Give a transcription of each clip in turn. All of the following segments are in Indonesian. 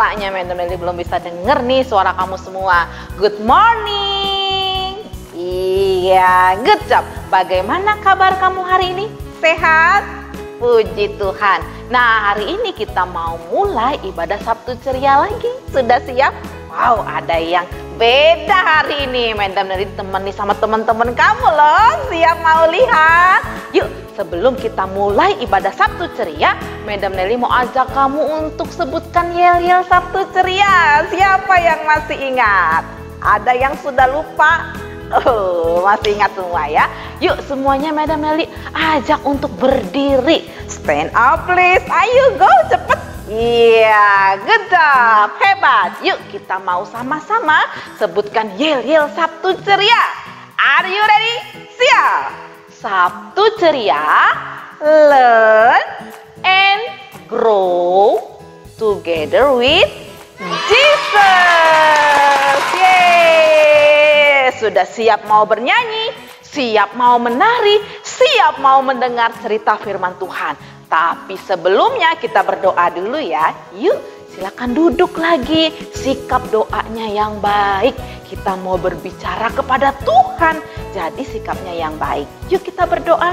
Tampaknya Madam Lily belum bisa denger nih suara kamu semua. Good morning. Iya, good job. Bagaimana kabar kamu hari ini? Sehat? Puji Tuhan. Nah, hari ini kita mau mulai ibadah Sabtu ceria lagi. Sudah siap? Wow, ada yang beda hari ini. Madam Lily temani sama teman-teman kamu loh. Siap mau lihat? Yuk, sebelum kita mulai ibadah Sabtu ceria, Madam Nelly mau ajak kamu untuk sebutkan yel-yel Sabtu ceria. Siapa yang masih ingat? Ada yang sudah lupa? Oh, masih ingat semua ya? Yuk semuanya Madam Nelly ajak untuk berdiri. Stand up please. Ayo go cepet. Iya, good job. Hebat. Yuk kita mau sama-sama sebutkan yel-yel Sabtu ceria. Are you ready? Siap. Sabtu ceria, learn and grow together with Jesus. Yeay, sudah siap mau bernyanyi, siap mau menari, siap mau mendengar cerita firman Tuhan. Tapi sebelumnya kita berdoa dulu ya. Yuk silakan duduk lagi, sikap doanya yang baik. Kita mau berbicara kepada Tuhan, jadi sikapnya yang baik. Yuk kita berdoa.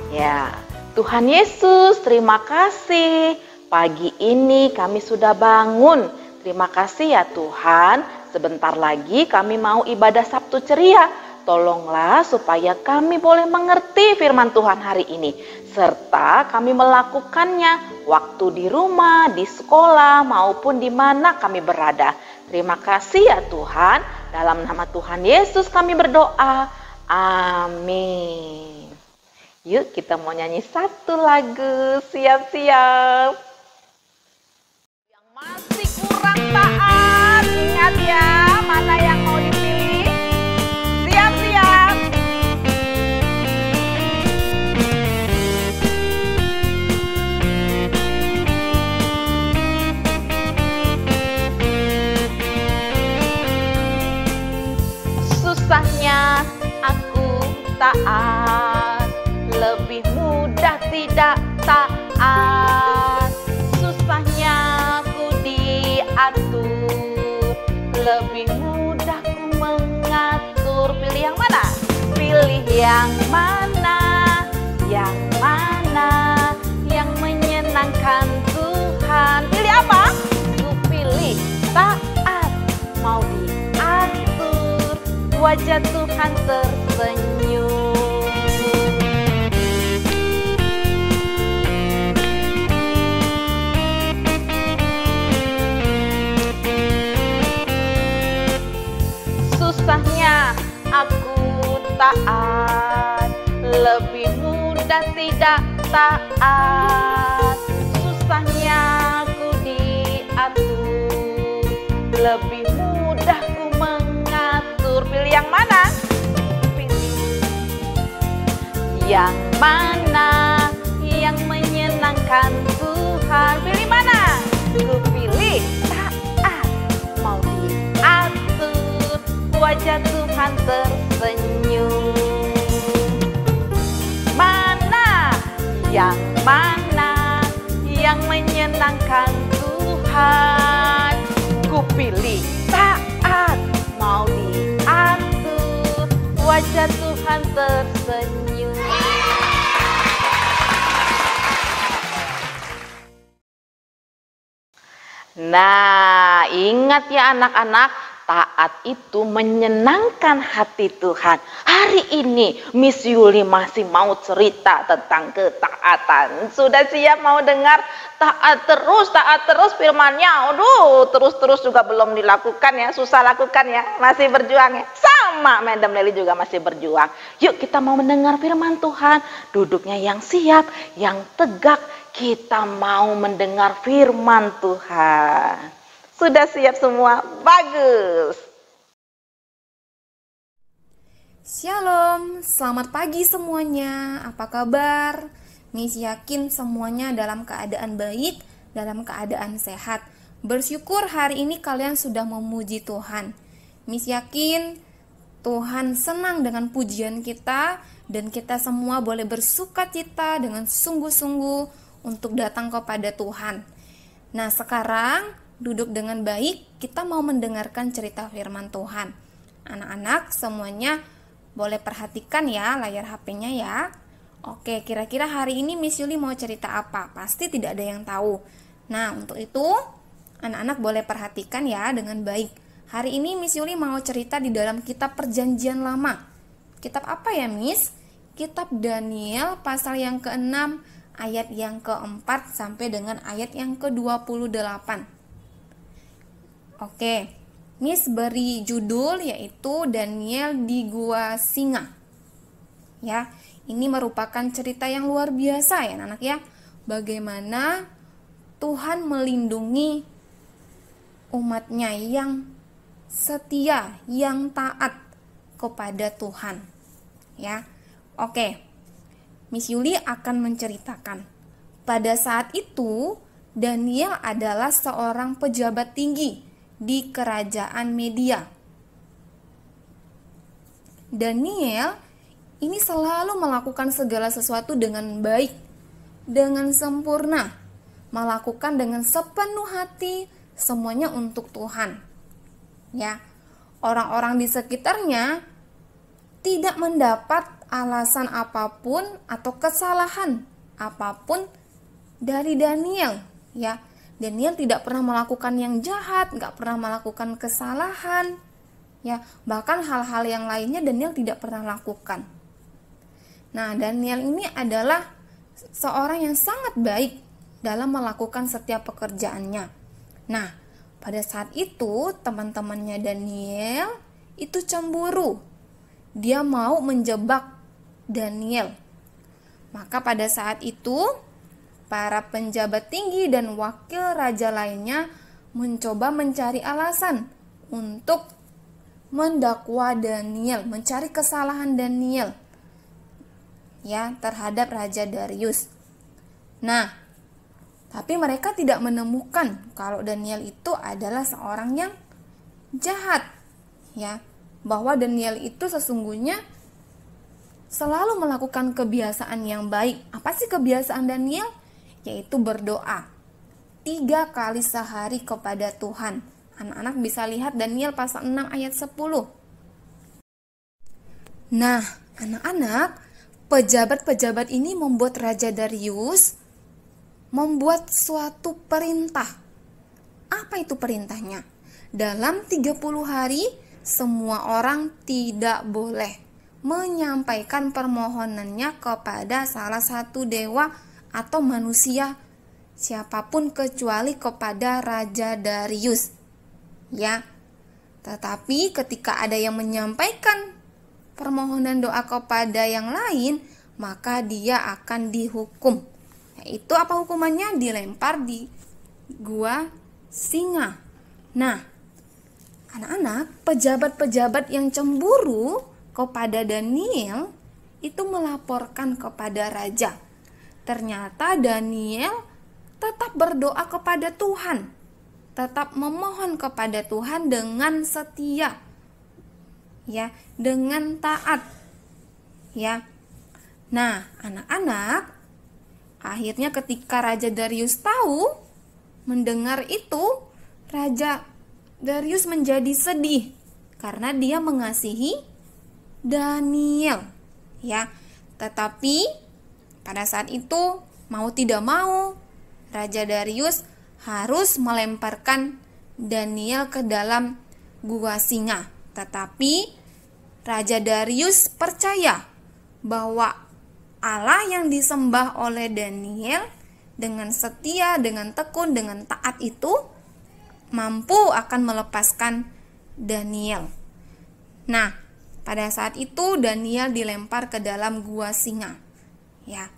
Ya, Tuhan Yesus, terima kasih. Pagi ini kami sudah bangun. Terima kasih ya Tuhan. Sebentar lagi kami mau ibadah Sabtu ceria. Tolonglah supaya kami boleh mengerti firman Tuhan hari ini. Serta kami melakukannya waktu di rumah, di sekolah, maupun di mana kami berada. Terima kasih ya Tuhan. Dalam nama Tuhan Yesus kami berdoa. Amin. Yuk kita mau nyanyi satu lagu. Siap-siap. Yang masih kurang taat, ingat ya, mana yang mau dipilih. Siap-siap. Susahnya aku taat, lebih mudah tidak taat. Susahnya aku diatur, lebih mudah ku mengatur. Pilih yang mana? Pilih yang mana? Yang mana? Yang menyenangkan Tuhan. Pilih apa? Ku pilih taat, mau diatur. Wajah Tuhan tersenyum. Susahnya aku taat, lebih mudah tidak taat. Susahnya aku diatur, lebih mudah ku mengatur. Pilih yang mana? Pilih yang mana? Yang menyenangkan Tuhan. Pilih mana? Ku pilih taat, mau diatur. Wajah Tuhan tersenyum. Mana? Yang mana? Yang menyenangkan Tuhan. Ku pilih taat, mau diatur. Wajah Tuhan tersenyum. Nah, ingat ya anak-anak, taat itu menyenangkan hati Tuhan. Hari ini Miss Yuli masih mau cerita tentang ketaatan. Sudah siap mau dengar? Taat terus firman-Nya. Aduh, terus juga belum dilakukan ya. Susah lakukan ya. Masih berjuang ya. Sama Madam Lily juga masih berjuang. Yuk kita mau mendengar firman Tuhan. Duduknya yang siap, yang tegak. Kita mau mendengar firman Tuhan. Sudah siap semua? Bagus. Shalom, selamat pagi semuanya. Apa kabar? Miss yakin semuanya dalam keadaan baik, dalam keadaan sehat. Bersyukur hari ini kalian sudah memuji Tuhan. Miss yakin Tuhan senang dengan pujian kita dan kita semua boleh bersukacita dengan sungguh-sungguh untuk datang kepada Tuhan. Nah, sekarang duduk dengan baik, kita mau mendengarkan cerita firman Tuhan. Anak-anak semuanya boleh perhatikan ya layar HP-nya ya. Oke, kira-kira hari ini Miss Yuli mau cerita apa? Pasti tidak ada yang tahu. Nah, untuk itu anak-anak boleh perhatikan ya dengan baik. Hari ini Miss Yuli mau cerita di dalam kitab Perjanjian Lama. Kitab apa ya, Miss? Kitab Daniel pasal yang ke-6 ayat yang ke-4 sampai dengan ayat yang ke-28. Oke, Miss beri judul yaitu Daniel di Gua Singa. Ya, ini merupakan cerita yang luar biasa ya anak-anak ya. Bagaimana Tuhan melindungi umatnya yang setia, yang taat kepada Tuhan. Ya. Oke. Miss Yuli akan menceritakan. Pada saat itu, Daniel adalah seorang pejabat tinggi di kerajaan Media. Daniel ini selalu melakukan segala sesuatu dengan baik, dengan sempurna, melakukan dengan sepenuh hati, semuanya untuk Tuhan. Ya, orang-orang di sekitarnya tidak mendapat alasan apapun atau kesalahan apapun dari Daniel. Ya, Daniel tidak pernah melakukan yang jahat, nggak pernah melakukan kesalahan. Ya, bahkan hal-hal yang lainnya Daniel tidak pernah lakukan. Nah, Daniel ini adalah seorang yang sangat baik dalam melakukan setiap pekerjaannya. Nah, pada saat itu teman-temannya Daniel itu cemburu. Dia mau menjebak Daniel. Maka pada saat itu para penjabat tinggi dan wakil raja lainnya mencoba mencari alasan untuk mendakwa Daniel, mencari kesalahan Daniel ya terhadap Raja Darius. Nah, tapi mereka tidak menemukan kalau Daniel itu adalah seorang yang jahat, ya, bahwa Daniel itu sesungguhnya selalu melakukan kebiasaan yang baik. Apa sih kebiasaan Daniel? Yaitu berdoa 3 kali sehari kepada Tuhan. Anak-anak bisa lihat Daniel pasal 6 ayat 10. Nah, anak-anak, pejabat-pejabat ini membuat Raja Darius membuat suatu perintah. Apa itu perintahnya? Dalam 30 hari semua orang tidak boleh menyampaikan permohonannya kepada salah satu dewa atau manusia siapapun kecuali kepada Raja Darius. Ya. Tetapi ketika ada yang menyampaikan permohonan doa kepada yang lain, maka dia akan dihukum. Yaitu apa hukumannya? Dilempar di gua singa. Nah, anak-anak, pejabat-pejabat yang cemburu kepada Daniel itu melaporkan kepada raja. Ternyata Daniel tetap berdoa kepada Tuhan, tetap memohon kepada Tuhan dengan setia, ya, dengan taat, ya. Nah, anak-anak, akhirnya ketika Raja Darius tahu, mendengar itu, Raja Darius menjadi sedih karena dia mengasihi Daniel, ya. Tetapi pada saat itu mau tidak mau Raja Darius harus melemparkan Daniel ke dalam gua singa. Tetapi Raja Darius percaya bahwa Allah yang disembah oleh Daniel dengan setia, dengan tekun, dengan taat itu mampu akan melepaskan Daniel. Nah, pada saat itu Daniel dilempar ke dalam gua singa. Ya.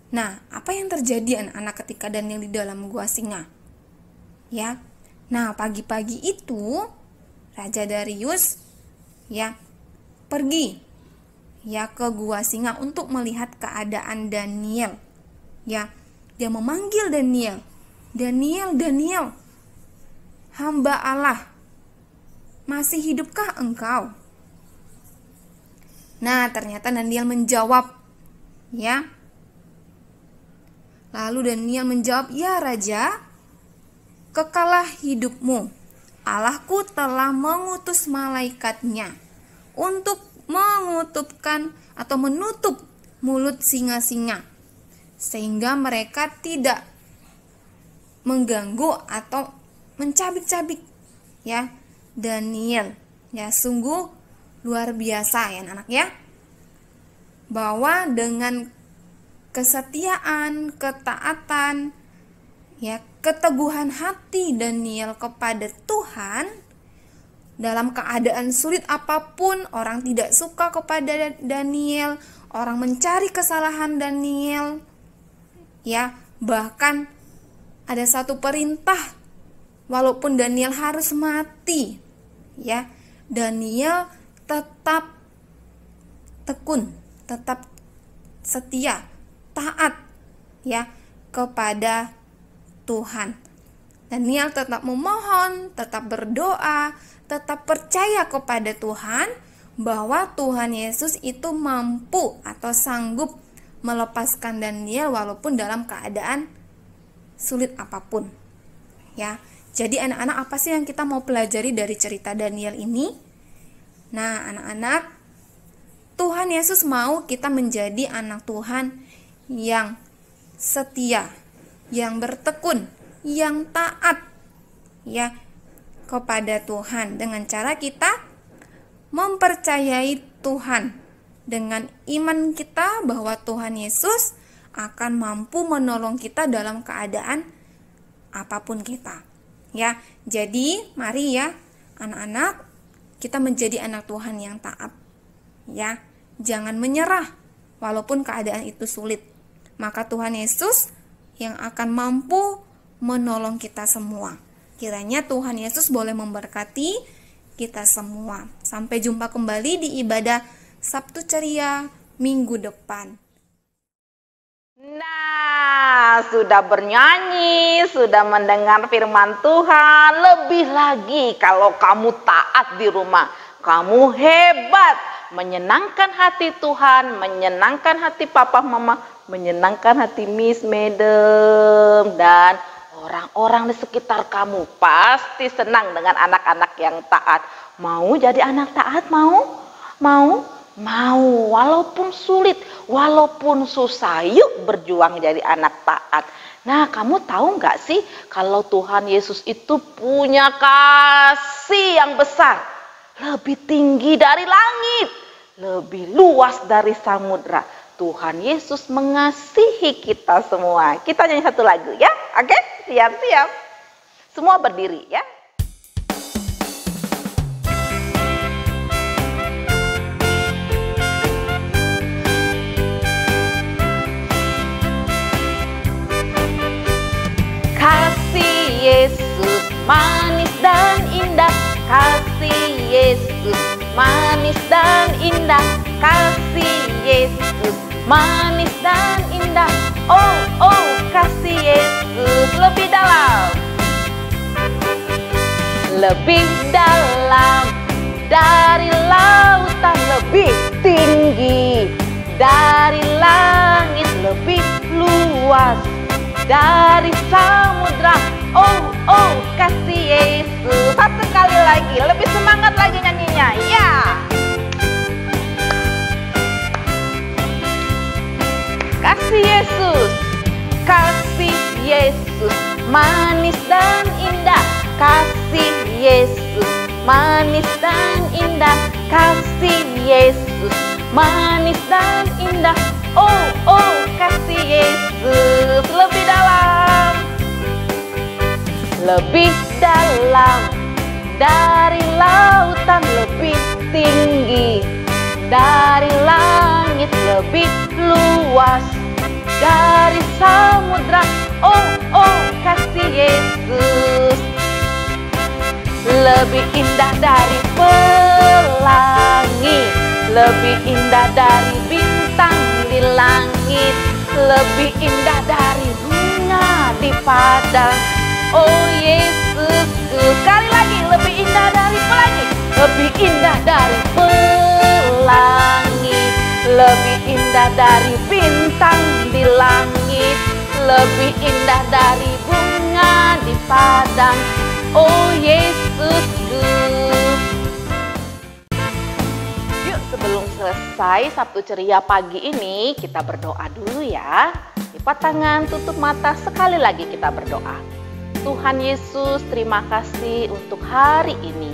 Nah, apa yang terjadi anak-anak ketika Daniel di dalam gua singa? Ya. Nah, pagi-pagi itu Raja Darius ya pergi ya ke gua singa untuk melihat keadaan Daniel. Ya, dia memanggil Daniel. Daniel, Daniel, hamba Allah, masih hidupkah engkau? Nah, ternyata Daniel menjawab, ya. Lalu Daniel menjawab, ya Raja, kekalah hidupmu. Allahku telah mengutus malaikatnya untuk mengutupkan atau menutup mulut singa-singa, sehingga mereka tidak mengganggu atau mencabik-cabik ya Daniel. Ya, sungguh luar biasa ya anak ya, bahwa dengan kesetiaan, ketaatan, ya, keteguhan hati Daniel kepada Tuhan, dalam keadaan sulit apapun, orang tidak suka kepada Daniel, orang mencari kesalahan Daniel, ya, bahkan ada satu perintah, walaupun Daniel harus mati, ya, Daniel tetap tekun, tetap setia, taat, ya, kepada Tuhan. Daniel tetap memohon, tetap berdoa, tetap percaya kepada Tuhan bahwa Tuhan Yesus itu mampu atau sanggup melepaskan Daniel walaupun dalam keadaan sulit apapun. Ya, jadi anak-anak, apa sih yang kita mau pelajari dari cerita Daniel ini? Nah, anak-anak, Tuhan Yesus mau kita menjadi anak Tuhan yang setia, yang bertekun, yang taat ya kepada Tuhan, dengan cara kita mempercayai Tuhan dengan iman kita bahwa Tuhan Yesus akan mampu menolong kita dalam keadaan apapun kita. Ya, jadi mari ya anak-anak, kita menjadi anak Tuhan yang taat. Ya, jangan menyerah walaupun keadaan itu sulit. Maka Tuhan Yesus yang akan mampu menolong kita semua. Kiranya Tuhan Yesus boleh memberkati kita semua. Sampai jumpa kembali di ibadah Sabtu Ceria minggu depan. Nah, sudah bernyanyi, sudah mendengar firman Tuhan. Lebih lagi kalau kamu taat di rumah, kamu hebat, menyenangkan hati Tuhan, menyenangkan hati papa mama, menyenangkan hati Miss Medem, dan orang-orang di sekitar kamu pasti senang dengan anak-anak yang taat. Mau jadi anak taat? Mau, walaupun sulit, walaupun susah, yuk berjuang jadi anak taat. Nah, kamu tahu nggak sih kalau Tuhan Yesus itu punya kasih yang besar, lebih tinggi dari langit, lebih luas dari samudra. Tuhan Yesus mengasihi kita semua. Kita nyanyi satu lagu ya, oke? Siap-siap. Semua berdiri ya. Kasih Yesus manis dan indah, kasih Yesus manis dan indah, kasih Yesus manis dan indah. Oh, kasih Yesus lebih dalam, lebih dalam dari lautan, lebih tinggi dari langit, lebih luas dari samudra. Oh, kasih Yesus. Satu kali lagi, lebih semangat lagi nyanyinya. Ya. Kasih Yesus, kasih Yesus manis dan indah, kasih Yesus manis dan indah, kasih Yesus manis dan indah. Oh, kasih Yesus lebih dalam, lebih dalam dari lautan, lebih tinggi dari langit, lebih luas dari samudra. Oh, kasih Yesus lebih indah dari pelangi, lebih indah dari bintang di langit, lebih indah dari bunga di padang. Oh Yesus, sekali lagi, lebih indah dari pelangi, lebih indah dari pelangi, lebih indah dari bintang di langit, lebih indah dari bunga di padang, oh Yesusku. Yuk, sebelum selesai Sabtu Ceria pagi ini, kita berdoa dulu ya. Lipat tangan, tutup mata, sekali lagi kita berdoa. Tuhan Yesus, terima kasih untuk hari ini.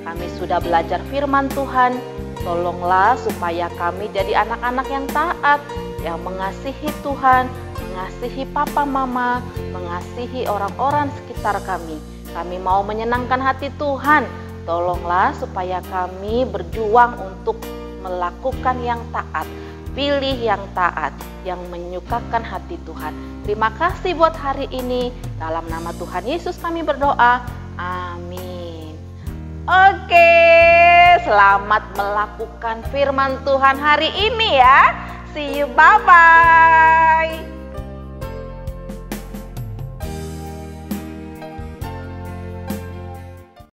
Kami sudah belajar firman Tuhan. Tolonglah supaya kami jadi anak-anak yang taat, yang mengasihi Tuhan, mengasihi papa mama, mengasihi orang-orang sekitar kami. Kami mau menyenangkan hati Tuhan. Tolonglah supaya kami berjuang untuk melakukan yang taat, pilih yang taat, yang menyukakan hati Tuhan. Terima kasih buat hari ini. Dalam nama Tuhan Yesus kami berdoa. Amin. Oke, selamat melakukan firman Tuhan hari ini ya. See you, bye-bye.